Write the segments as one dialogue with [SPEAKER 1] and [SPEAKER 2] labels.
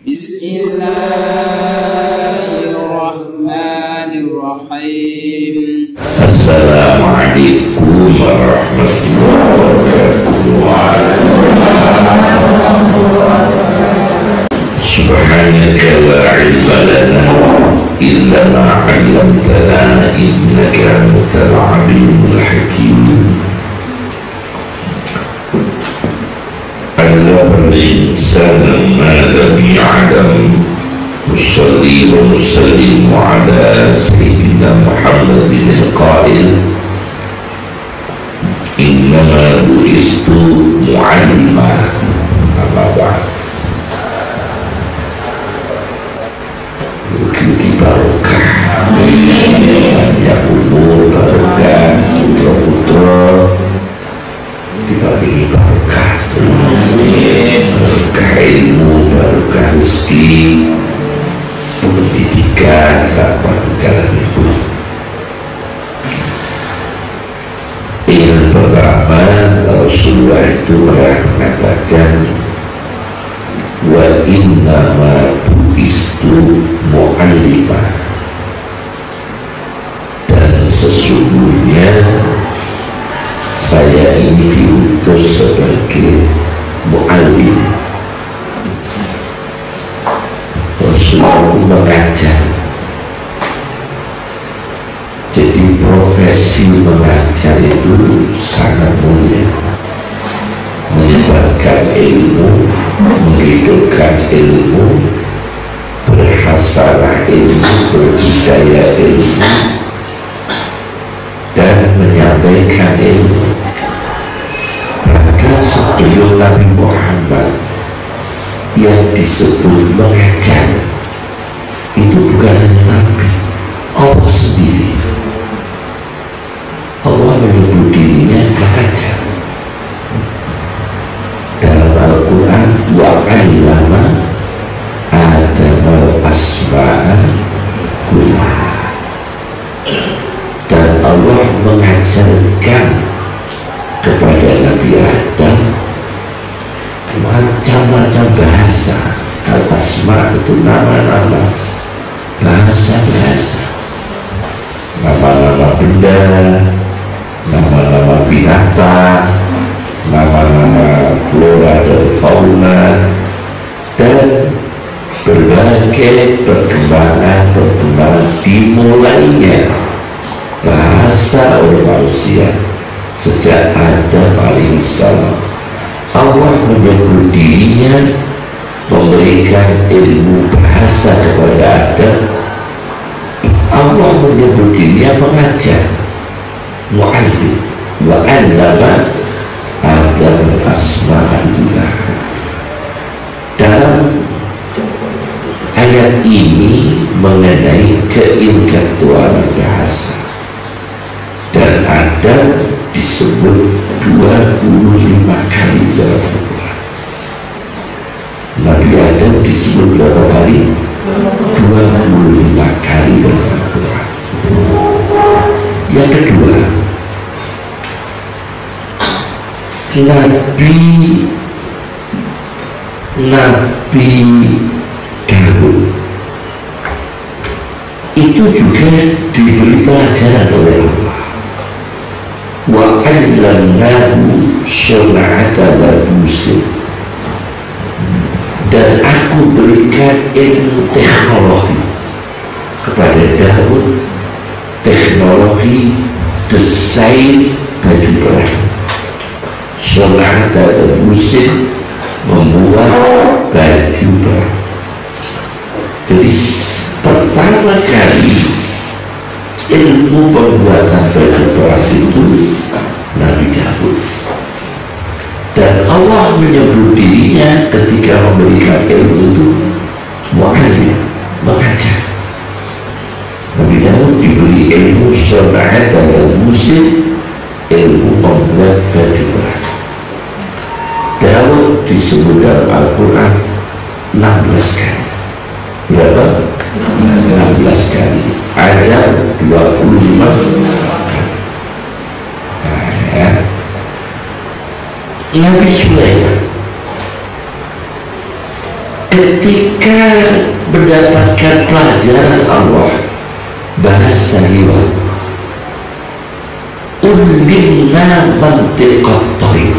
[SPEAKER 1] Bismillahirrahmanirrahim.
[SPEAKER 2] Assalamualaikum warahmatullahi wabarakatuh. Subhanaka la ilma lana illa ma 'allamtana innaka antal alimul hakim. Allama al-insana ma lam ya'lam. Usalli wa nusallimu ala sayyidina Muhammadin al-qail innama bu'istu mu'allima. Amma ba'd. Mugi-mugi barokah, panjang umur, barokah, putra-putra diparingi barokah, barokah ilmu, barokah rezeki, pendidikan, sahabat negara ibu. Yang pertama, Rasulullah itu mengatakan wa innama bu'istu mu'allimah, dan sesungguhnya saya ini diutus sebagai mu'allim. Rasulullah itu mengajar. Jadi profesi mengajar itu sangat mulia, menyebarkan ilmu, menghidupkan ilmu, berhasanah ilmu, berbudaya ilmu, dan menyampaikan ilmu. Bahkan sebelum Nabi Muhammad yang disebut mengajar itu bukan hanya Nabi, Allah sendiri. Allah menyebut dirinya mengajar. Dalam Al-Quran, wa 'allama Adama al-asma'a kullaha, dan Allah mengajarkan kepada Nabi Adam macam-macam bahasa. Al-asma itu nama-nama, bahasa-bahasa, nama-nama benda, nama-nama binatang, nama-nama flora dan fauna, dan berbagai perkembangan dimulainya bahasa oleh manusia sejak Adam alaihissalam. Allah menyebut dirinya memberikan ilmu bahasa kepada Adam. Allah menyebut dirinya mengajar, mu'allim, wa 'allama Adam al-asma'a kullaha. Dalam ayat ini mengenai keintelektualan bahasa, dan Adam disebut 25 kali dalam Al-Quran. Nabi Adam disebut berapa kali? 25 kali dalam Al-Quran. Yang kedua, Nabi Daud itu juga diberi pelajaran oleh Allah. Wa 'allamnahu sun'ata labusin, dan aku berikan ilmu teknologi kepada Daud, teknologi desain baju perang. Sun'ata labusin, membuat baju perang. Jadi pertama kali ilmu pembuatan baju perang itu Nabi Daud, dan Allah menyebut dirinya ketika memberikan ilmu itu mu'allim, mengajar. Nabi Daud diberi ilmu sun'ata al-musim, ilmu membuat baju perang. Daud disebut dalam Al-Quran 16 kali. Berapa? 16 kali. Ada 25 kali. Nabi Sulaiman ketika mendapatkan pelajaran Allah bahasa hewan, ulimna mantiqat thair,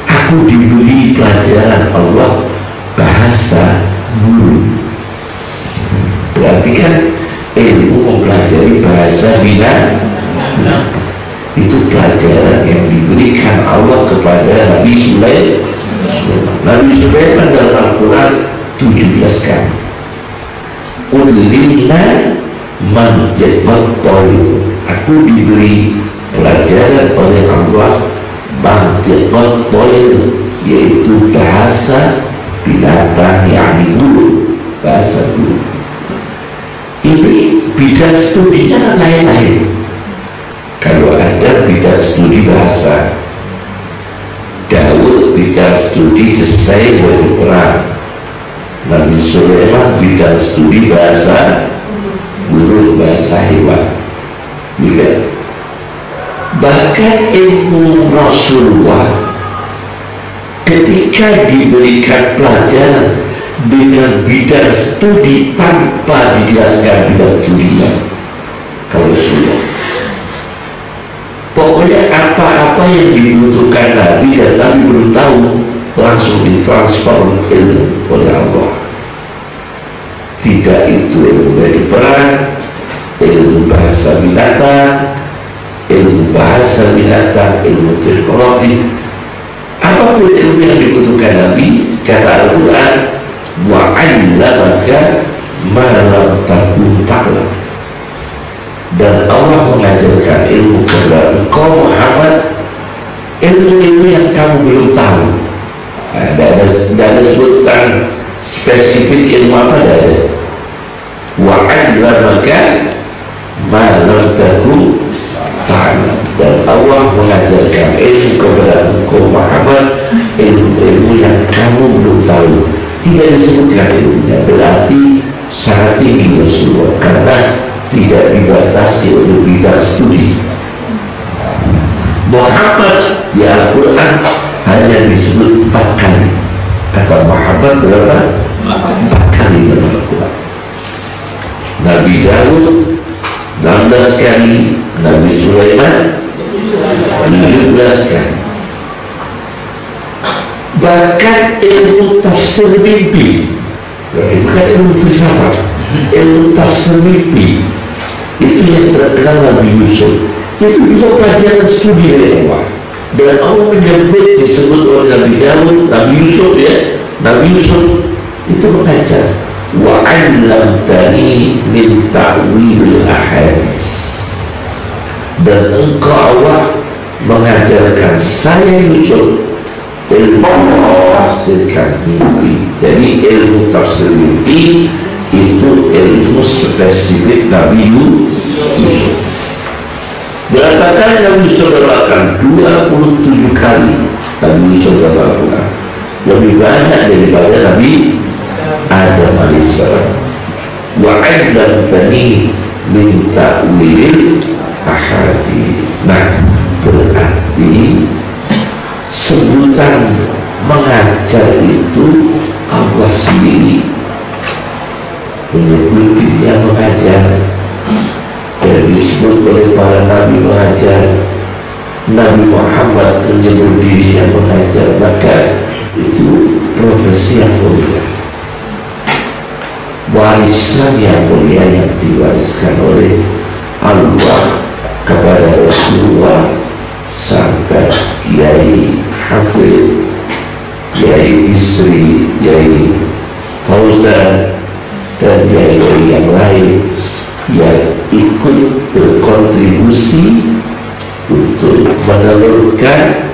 [SPEAKER 2] aku diberi pelajaran Allah bahasa burung. Berarti kan ilmu mempelajari bahasa binatang itu pelajaran yang diberikan Allah kepada Nabi Sulaiman. Nabi Sulaiman dalam Al-Quran 17 kali. Ulimna mantiqat thair, aku diberi pelajaran oleh Allah mantiqat thair, yaitu bahasa binatang, yakni burung, bahasa burung. Ini bidang studinya lain-lain. Kalau ada bidang studi bahasa, Daud bidang studi desain baju perang, Nabi Sulaiman bidang studi bahasa burung, bahasa hewan. Juga bahkan ilmu Rasulullah ketika diberikan pelajaran dengan bidang studi tanpa dijelaskan bidang studinya, kalau Rasulullah pokoknya apa-apa yang dibutuhkan Nabi dan Nabi belum tahu langsung ditransfer ilmu oleh Allah. Tidak itu ilmu baju perang, ilmu bahasa binatang, ilmu teknologi, apapun ilmu yang dibutuhkan Nabi, kata Al-Quran, wa 'allamaka ma lam takun ta'lam, dan Allah mengajarkan ilmu kepada engkau Muhammad ilmu-ilmu yang kamu belum tahu. Tidak ada sebutan spesifik ilmu apa, tidak ada. Wa 'allamaka ma lam takun ta'lam, dan Allah mengajarkan ilmu kepada engkau Muhammad ilmu-ilmu yang kamu belum tahu. Tidak disebutkan ilmunya, berarti sangat tinggi Rasulullah karena tidak dibatasi oleh bidang studi. Muhammad di Al-Quran hanya disebut 4 kali. Kata Muhammad berapa? 4 kali dalam Al-Quran. Nabi Daud 16 kali, Nabi Sulaiman 17 kali. Bahkan ilmu tafsir mimpi, itu kan ilmu filsafat, ilmu tafsir mimpi itu yang terkenal Nabi Yusuf, itu juga pelajaran studi dari Allah. Dan Allah menyebut, disebut oleh Nabi Daud, Nabi Yusuf, ya, Nabi Yusuf itu mengajar, wa 'allamtani min ta'wil ahadits, dan engkau Allah mengajarkan saya Yusuf ilmu tafsirkan mimpi. Jadi ilmu tafsir mimpi itu ilmu spesifik Nabi Yusuf. Berapa kali Nabi Yusuf berlakukan? 27 kali Nabi Yusuf berlakukan, lebih banyak daripada Nabi Adam alaihissalam. Wa 'allamtani min ta'wil ahadits. Nah, berarti sebutan mengajar itu Allah sendiri menyebut dirinya mengajar, dan disebut oleh para nabi mengajar. Nabi Muhammad menyebut dirinya mengajar, maka itu profesi yang mulia, warisan yang mulia yang diwariskan oleh Allah kepada Rasulullah sampai Kiai Hafid, Kiai Isri, Kiai Fauzan, dan Kiai yang lain yang ikut berkontribusi untuk menelurkan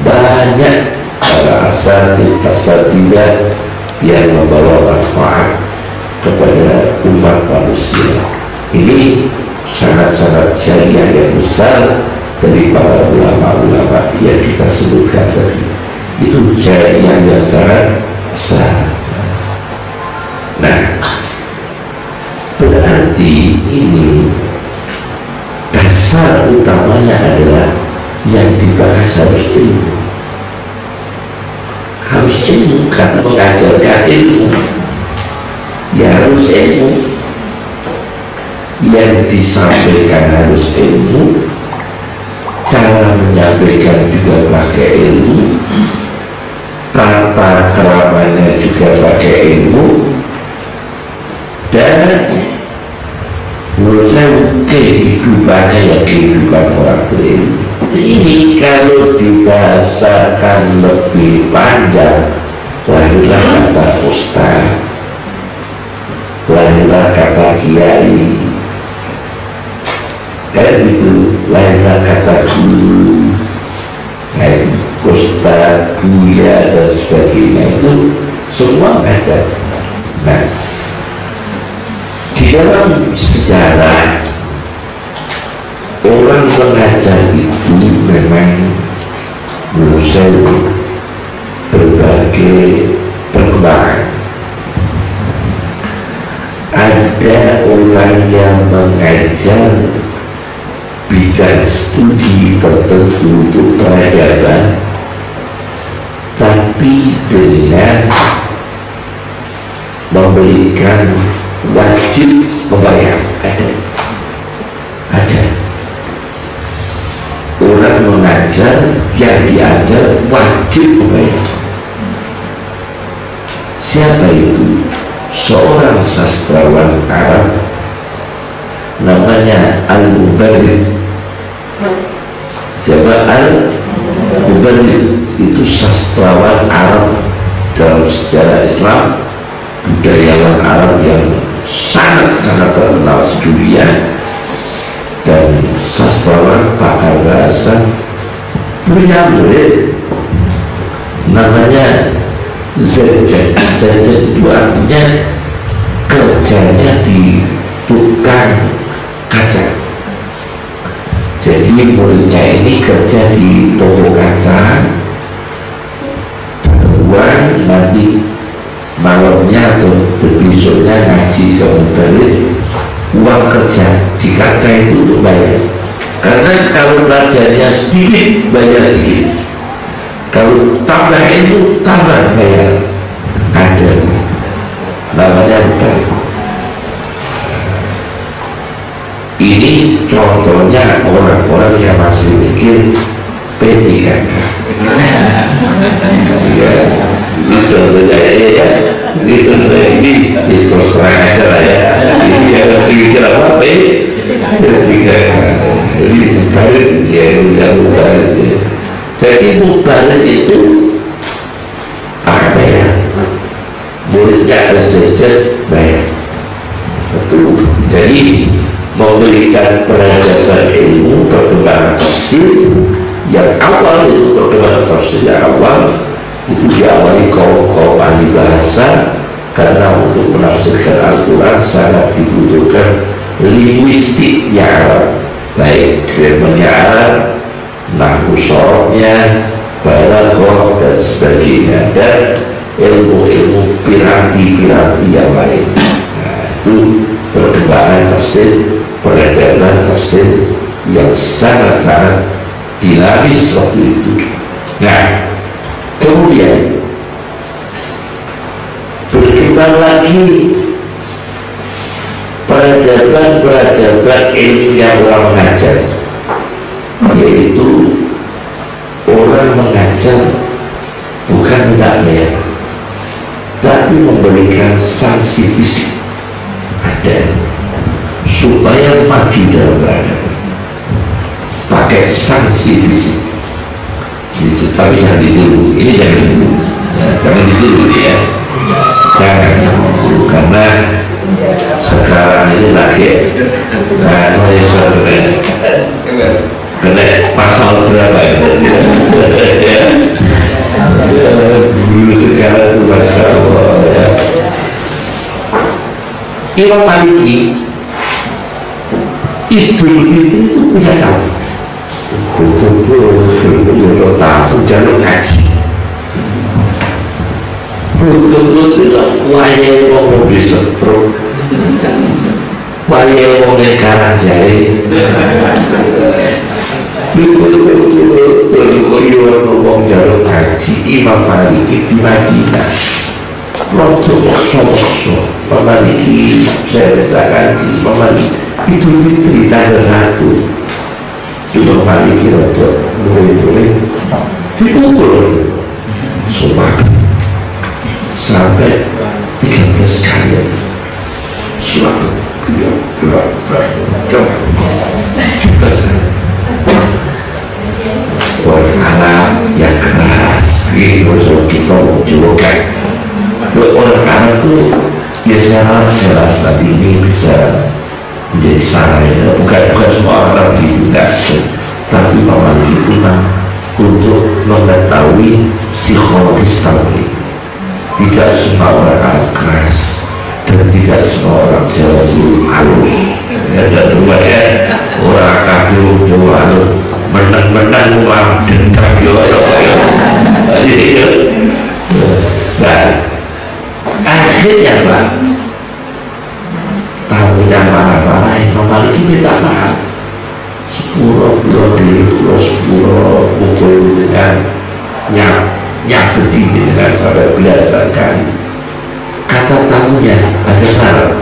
[SPEAKER 2] banyak para asatidzah yang membawa manfaat kepada umat manusia. Ini sangat-sangat jariah yang besar dari para ulama-ulama yang kita sebutkan tadi. Itu jariah yang sangat besar. Nah, berarti ini dasar utamanya adalah yang dibahas harus ilmu. Harus ilmu, karena orang mengajarkan ilmu ya harus ilmu, yang disampaikan harus ilmu, cara menyampaikan juga pakai ilmu, tata keramanya juga pakai ilmu, dan menurut saya kehidupannya ya kehidupan orang berilmu. Ini kalau dibahasakan lebih panjang, lahirlah kata ustaz, lahirlah kata kiai, kan itu, lahirlah kata guru, yaitu ustaz, buya dan sebagainya, itu semua ada. Nah, di dalam sejarah orang mengajar itu memang menurut saya berbagai perkembangan. Ada orang yang mengajar bidang studi tertentu untuk peradaban, tapi dengan memberikan wajib membayar. Ada orang mengajar yang diajar wajib membayar. Siapa itu? Seorang sastrawan Arab namanya Al-Mubarrid. Siapa Al-Mubarrid? Itu sastrawan Arab dalam sejarah Islam, budayawan Arab yang sangat-sangat terkenal sedunia, dan sastrawan pakar bahasa. Punya murid namanya Zajjaj. Zajjaj itu artinya kerjanya di tukang kaca. Jadi muridnya ini kerja di toko kaca, uang, nanti malamnya atau berbesoknya ngaji ke Mubarrid, uang kerja di kaca itu untuk bayar. Karena kalau belajarnya sedikit bayar sedikit, kalau tambah itu tambah bayar. Ada namanya Mubarrid. Ini contohnya orang-orang yang masih mikir P3K. Ya, ini contohnya ya. Ini contohnya ini terus terang aja lah ya. Ini yang pikir apa P3K. Jadi Mubarrid ya, Mubarrid. Jadi Mubarrid itu bayar. Muridnya ada saja bayar. Betul. Jadi memberikan peradaban ilmu, perkembangan tafsir yang awal, itu perkembangan tafsir yang awal itu diawali kaum ahli bahasa, karena untuk menafsirkan Al-Quran sangat dibutuhkan linguistik yang Arab, baik grammarnya Arab, nahwu sorofnya, balaghah dan sebagainya, dan ilmu-ilmu piranti-piranti yang lain. Nah, itu perkembangan tafsir, peradaban tafsir yang sangat-sangat dinamis waktu itu. Nah, kemudian berkembang lagi peradaban ilmu yang orang mengajar, yaitu orang mengajar bukan minta bayar, tapi memberikan sanksi fisik. Ada supaya maju dalam peradaban, pakai sanksi fisik gitu. Tapi jangan ditiru, ini jangan ditiru ya, jangan ditiru ya, jangan ditiru, karena sekarang ini lagi kena pasal berapa ya, dulu sekarang itu Masya Allah ya. Imam Maliki Idul Fitri itu punya tamu, betul-betul tamu jalur ngaji, betul-betul wajah ngomong di setrum, wajah ngomong di Karangjari, betul-betul ngomong jalur ngaji Imam Maliki di Madinah. produk makso memiliki saya katakan si memiliki Idul Fitri tanggal 1 itu memiliki produk mulai dipukul semua sampai 13 kali suatu orang Arab yang keras ini kita juga orang Arab itu biasanya jalan tadi ini bisa menjadi salah ya. bukan semua orang gitu tapi memang itu untuk mengetahui psikologis tadi tidak semua orang Arab keras dan tidak semua orang Jawa itu halus ya dua ya orang kafir Jawa halus menang malah dendam nah akhirnya Pak tahunya marah-marah memiliki minta maaf 10 pukul dengan nyaketi dengan sampai belasan kali kata tamunya ada saran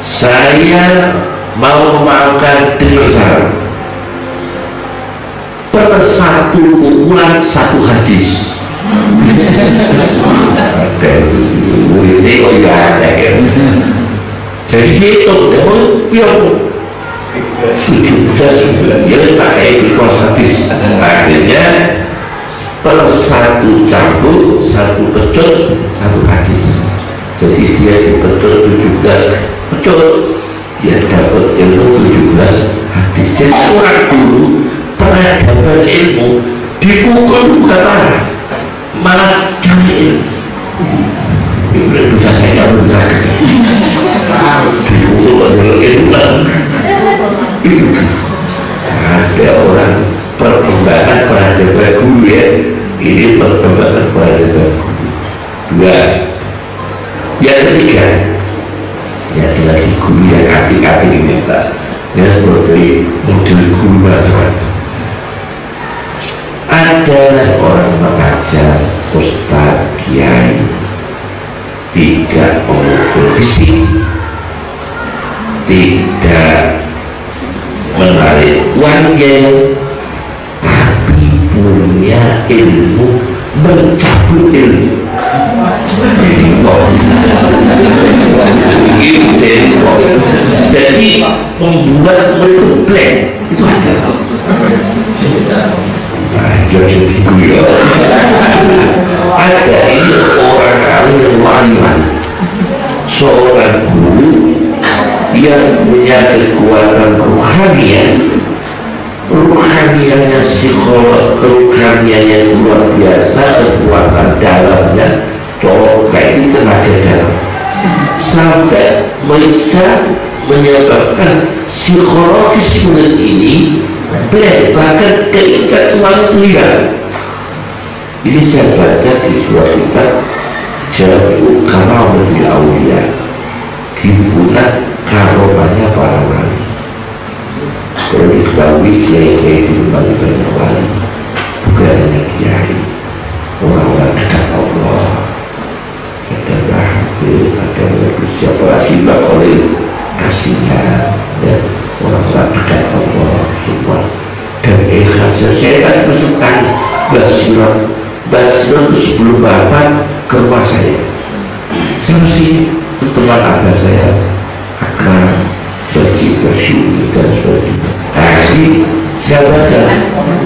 [SPEAKER 2] saya mau memaafkan dengan saran per satu pukulan satu hadis ini kok ya ada jadi hitung dia pakai ikut hadis akhirnya per satu cambuk satu pecut satu hadis jadi dia dipecut 17 pecut dia dapat ilmu 17 hadis jadi orang dulu peradaban ilmu dipukul bukan malah cari ilmu bisa saya bisa dipukul ilmu ada orang perkembangan peradaban guru ya ini perkembangan peradaban guru dua yang ketiga ya lagi guru yang hati-hati ini tak ya seperti model guru macam-macam ada orang mengajar ustaz kiai tidak mengukur fisik tidak menarik uangnya tapi punya ilmu mencabut ilmu jadi membuat menggembleng itu ada jadi ya ada ini orang alim waliman seorang guru yang punya kekuatan ruhanianya psikolog ruhanianya luar biasa kekuatan dalamnya colok kayak di tenaga dalam sampai bisa menyebabkan psikologis murid ini bahkan keinginan uang itu hilang. Ini saya baca di sebuah kitab Jami'u Karamatil Auliya, himpunan karomahnya para wali. Kalau diketahui kiai-kiai di Bali banyak wali, bukan hanya kiai, orang-orang dekat Allah, ada Bahafil, ada siapa lagi oleh kasihnya, ya orang-orang dekat Allah semua. Dan ikhlasnya saya tadi masukkan Basirah itu sebelum wafat ke rumah saya masih teman abah saya akan bagi Basyuri dan sebagainya. Asli saya baca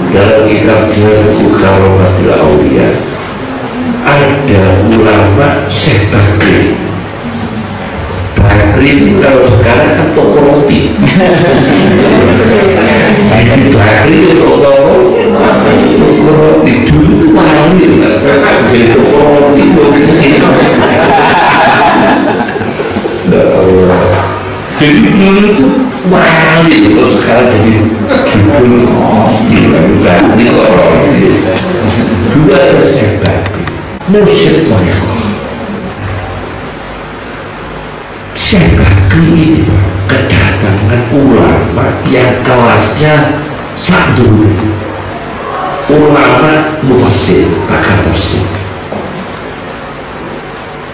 [SPEAKER 2] dalam kitab Jami'u Karamatil Auliya ada ulama Syekh Bakri. Bakri itu kalau sekarang kan toko roti. Bakri itu toko roti dulu itu wali, jadi toko roti jadi dulu itu wali, kalau sekarang jadi judul roti Bakri roti. Dulu ada Syekh Bakri mursyid thariqah. Syekh Bakri ini kedatangan ulama yang kelasnya sak dulu, ulama mufassir pakar tafsir.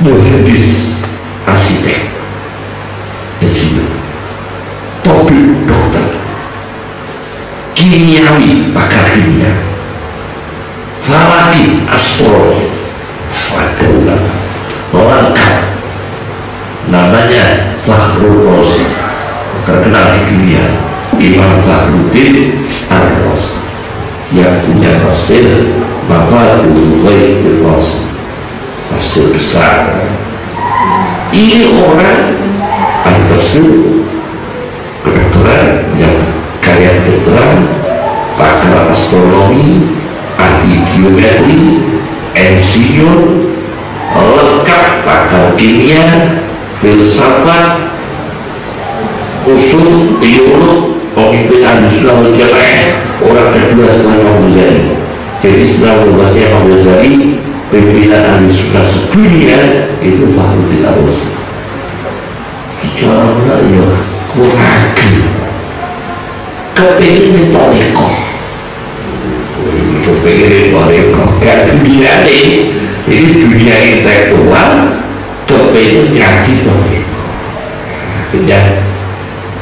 [SPEAKER 2] muhandis, arsitek, insinyur, tabib, dokter, kimiawi, pakar kimia, falaki, astrologi, ada ulama lengkap. Namanya Fakhrul Razi, terkenal di dunia, Imam Fakhruddin Ar-Razi, yang punya tafsir Mafatihul Ghaib Ar-Razi, tafsir besar. Ini orang ahli tafsir, kedokteran, yang karya kedokteran, pakar astronomi, ahli geometri, insinyur, lengkap, pakar kimia, filsafat, usul, teolog, pemimpin Ahlussunnah wal Jamaah, orang kedua setelah Imam Ghazali. Jadi setelah membaca Imam Ghazali, pimpinan Ahlussunnah sedunia itu Fakhruddin Ar-Razi. Bicara ya kurang kepingin torikoh, kepingin torikoh, gak dunia ini dunia intelektual, kepingin ngaji torikoh, akhirnya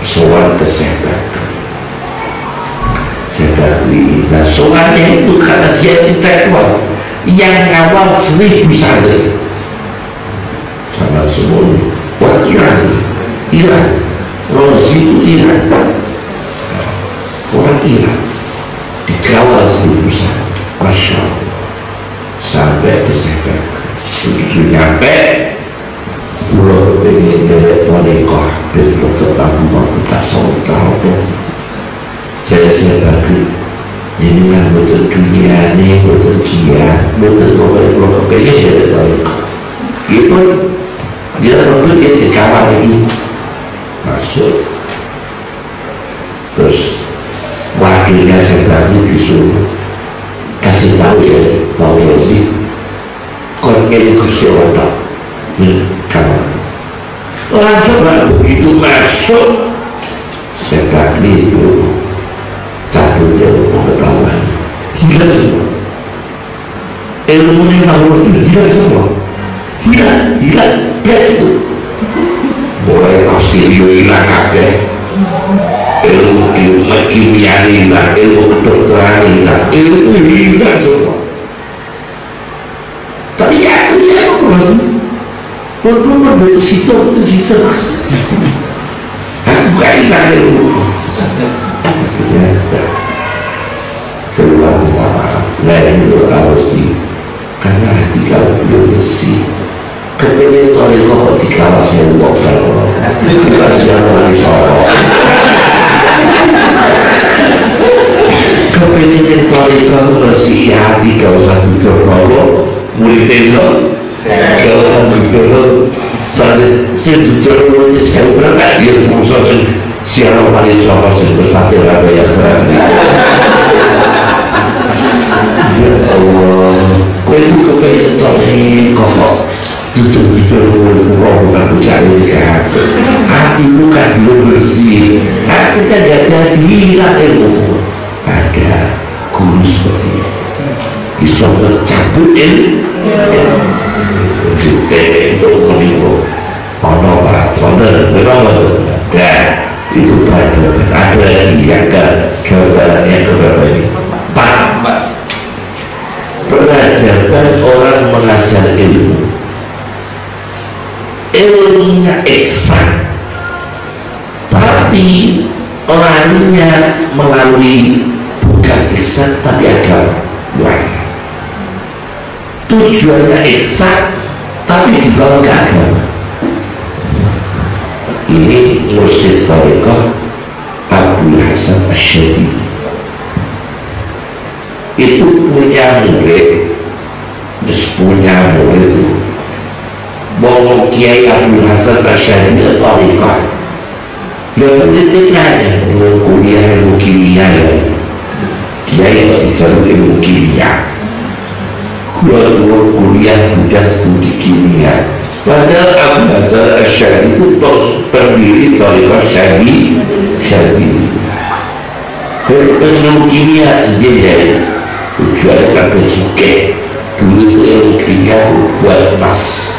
[SPEAKER 2] soal kesehatan. Nah soalnya itu karena dia intelektual yang ngawal 1000 santri sama semuanya. Wah, Iran Razi itu Iran, orang Iran dikawal 1000 santri, Masya Allah, sampai kesehatan. Begitu nyampe pulau pengen dari torikoh dan dokter Abu Bakar Tasawuf tahu. Saya bagi jenengan betul dunia ini, betul dia, betul kalau kepengen dari torikoh. Itu dia betul dia dikawal lagi masuk. Terus wakilnya saya bagi disuruh kasih tahu ya Pak Razi, kon ini Gusti Allah kamar. Langsung begitu masuk saya bagi itu cabut ilmu pengetahuan, gila semua. Ilmu ini harus gila semua, gila itu. Mulai tafsir hilang kabeh, ilmu kimia hilang, ilmu kedokteran hilang, ilmu hilang semua. Teriak walaupun dari situ aku gak hilang ilmu. Keluar minta maaf, lain Razi, karena hati kau belum bersih. Kepengen torikoh kok dikawal saya uang kalau dikasih orang sorok. Kepengen torikoh bersih hati kau satu jornal muridnya kau satu jornal satu jornal saya berangkat dia musuh siapa paling sorok sih bersatir apa ya keren. Ya Allah, kau itu kepengen torikoh jujur bukan mencari kan, hatimu kan belum bersih, hati kan gak jadi hilang ilmu. Ada guru seperti itu bisa mencabut ilmu itu menipu ono pak, memang ada itu ada lagi yang gambaran yang keberapa ini Pak, peradaban orang mengajar ilmunya eksak, tapi larinya melalui bukan eksak tapi agama lain. Tujuannya eksak tapi dibawa ke agama. Ini mursyid thariqah Abdul Hasan Asyadili. Itu punya murid, itu mau Kiai Abdul Hasan Asyadili thariqah. Dia pendidikannya kuliah ilmu kimia ya. Kiai kok dijalur ilmu kimia. Gua kuliah bukan studi kimia. Padahal Abdul Hasan Asyadili itu pendiri thariqah Syadili. Ilmu kimia jadi tujuannya kan bersikap. Dulu itu ilmu kimia buat emas.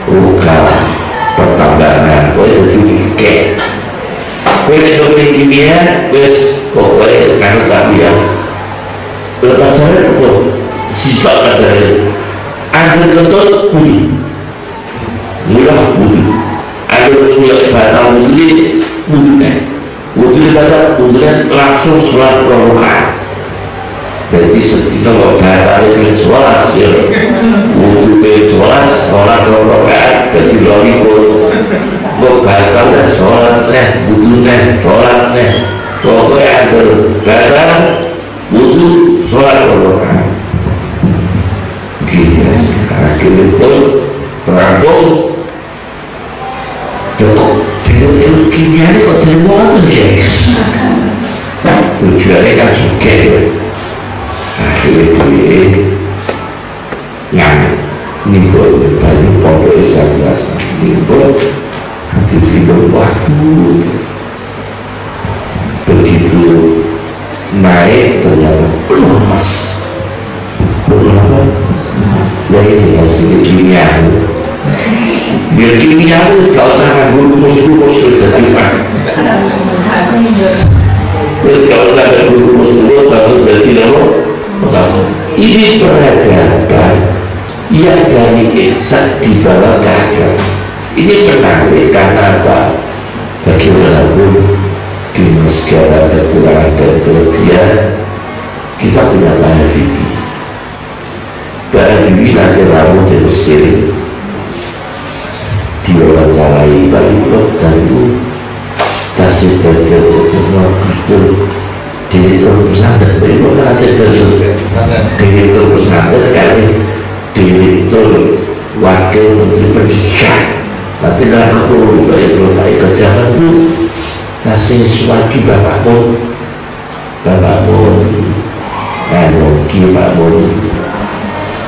[SPEAKER 2] bukan pertambangan, gue jadi kayak gue shopping kimia, wes pokoknya kan tapi ya lepas saya kok siswa kasar ada contoh budi murah budi ada murah batal muslim budi kemudian langsung sholat rokaat. Jadi sekitar kalau batal itu sholat ya budi sholat rokaat jadi lorikul kok batal dan sholat butuh sholat pokoknya ada batal butuh sholat rokaat gini akhirnya itu terakhir ilmu kimia ini kok terima tuh tujuannya kan suka ya akhirnya dia nimbul banyak pondok Islam biasa nimbul hati timbul waktu begitu naik ternyata penuh emas dari hasil kimia biar kimia itu kalau sangat rumus jadi apa terus kalau sangat rumus satu jadi apa ini peradaban yang dari eksak dibawa ke agama. Ini menarik karena apa? Bagaimanapun di segala kekurangan dan kelebihan kita punya Pak Habibie. Pak Habibie nanti ramu di Mesir diwawancarai Pak Ibro dan itu kasih direktur pesantren, Pak Ibro kan ada direktur pesantren kali direktur wakil menteri pendidikan nanti kalau aku Pak Ibro Faik zaman itu kasih suatu Bapak Mun Ki Pak Mun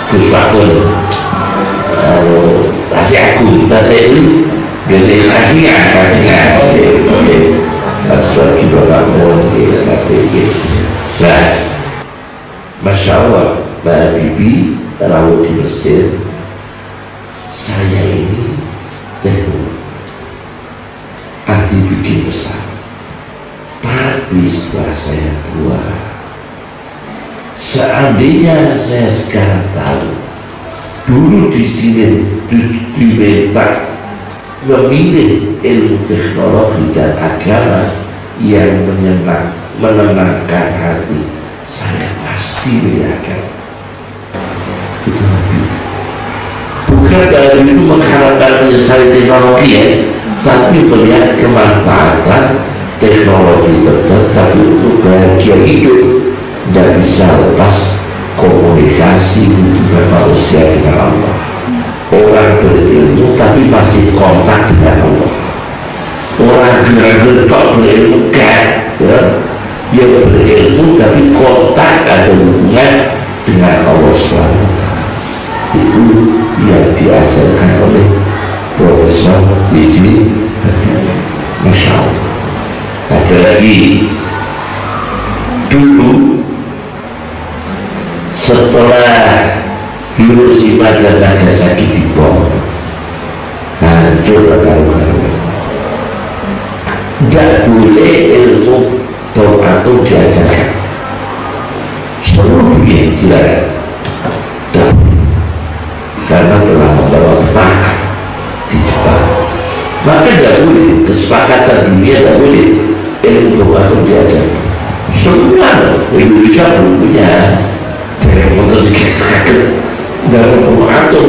[SPEAKER 2] Gus Pak Mun kasih aku ini biasanya kasihnya oke kasih Bapak Mun kasih nah Masya Allah Mbak Habibie kalau di Mesir saya ini anti bikin besar tapi setelah saya tua seandainya saya sekarang tahu dulu di sini diminta memilih ilmu teknologi dan agama yang menenangkan hati saya pasti milih agama. Bukan dari itu mengharapkan menyesali teknologi ya, tapi melihat kemanfaatan teknologi tetap, tapi untuk bahagia hidup tidak bisa lepas komunikasi hubungan manusia dengan Allah. Orang berilmu tapi masih kontak dengan Allah. Orang gertak berilmu kan, ya berilmu tapi kontak ada hubungan dengan Allah SWT. Itu yang diajarkan oleh Profesor B.J. Habibie. Masya Allah. Ada lagi dulu setelah Hiroshima dan Nagasaki dibom hancur karuan. Tidak boleh ilmu bom atom diajarkan seluruh dunia dilarang karena telah membawa petaka di Jepang. Maka tidak boleh kesepakatan dunia tidak boleh ilmu bom atom diajarkan. Semua Indonesia belum punya teknologi kaget dalam bom atom.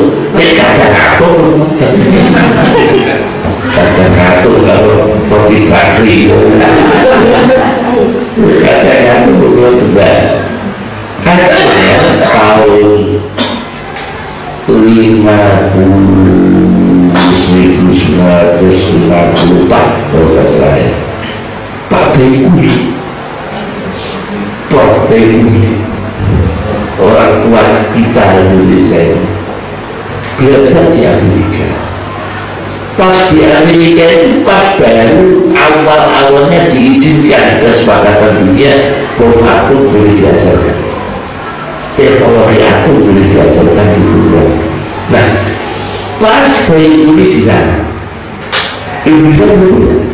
[SPEAKER 2] Kacang atom kalau Toki Bakri kacang atom belum benar. Hasilnya tahun 1954 kalau saya Pak Baikuni Prof. Baikuni orang tua kita Indonesia ini belajar di Amerika. Pas di Amerika itu pas baru awal-awalnya diizinkan kesepakatan dunia bom atom boleh diajarkan, teknologi atom boleh diajarkan di dunia. Nah pas bayi ini di sana Indonesia dulu.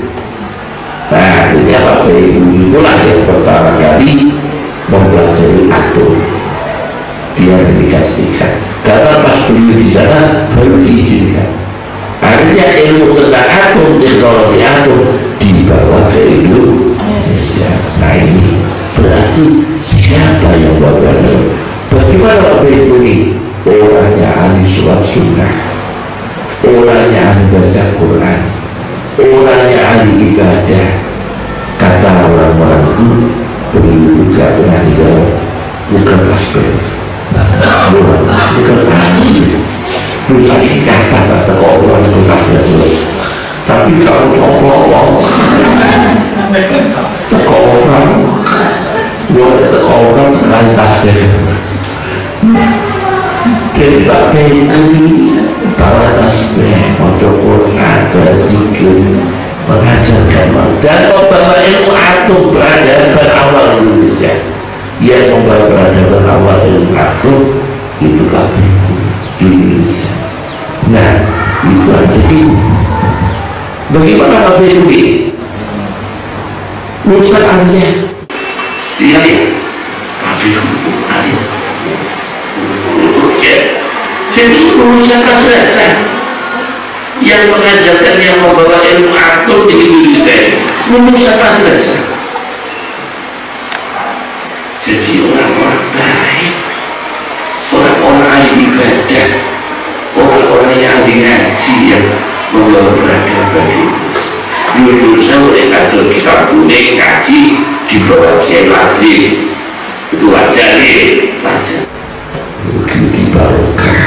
[SPEAKER 2] Nah akhirnya Pak bayi itulah yang pertama kali mempelajari atom. Dia dikasihkan karena pas beliau di sana baru diizinkan. Akhirnya ilmu tentang atom, teknologi atom dibawa ke Indonesia. Nah ini berarti siapa yang bawa? Bagaimana Pak bayi ini? Orangnya ahli sholat sunnah, orangnya ahli baca Quran, orangnya ahli ibadah. Kata orang-orang itu beliau juga pernah dijawab bukan aspek, bukan ahli. Lusa ini kata orang itu kasih dulu. Tapi kalau coplok teko orang, buat teko orang sekali tasbih. Jadi Pak Kiai ini bawa tasbih, maca Quran, berzikir, mengajarkan dan membawa ilmu atom peradaban awal Indonesia. Yang membawa peradaban awal ilmu atom itu Pak Kiai di Indonesia. Nah, itu aja ini. Bagaimana Pak Kiai? Urusan anaknya, dia Pak Kiai. Jadi urusan madrasah yang mengajarkan, yang membawa ilmu atom di Indonesia, urusan madrasah. Jadi orang-orang baik, orang-orang ahli ibadah, orang-orang yang ahli ngaji yang membawa peradaban di Indonesia. Oleh kajian kitab kuning ngaji di bawah Kiai Lazim itu wajar nih, wajar. Barokah.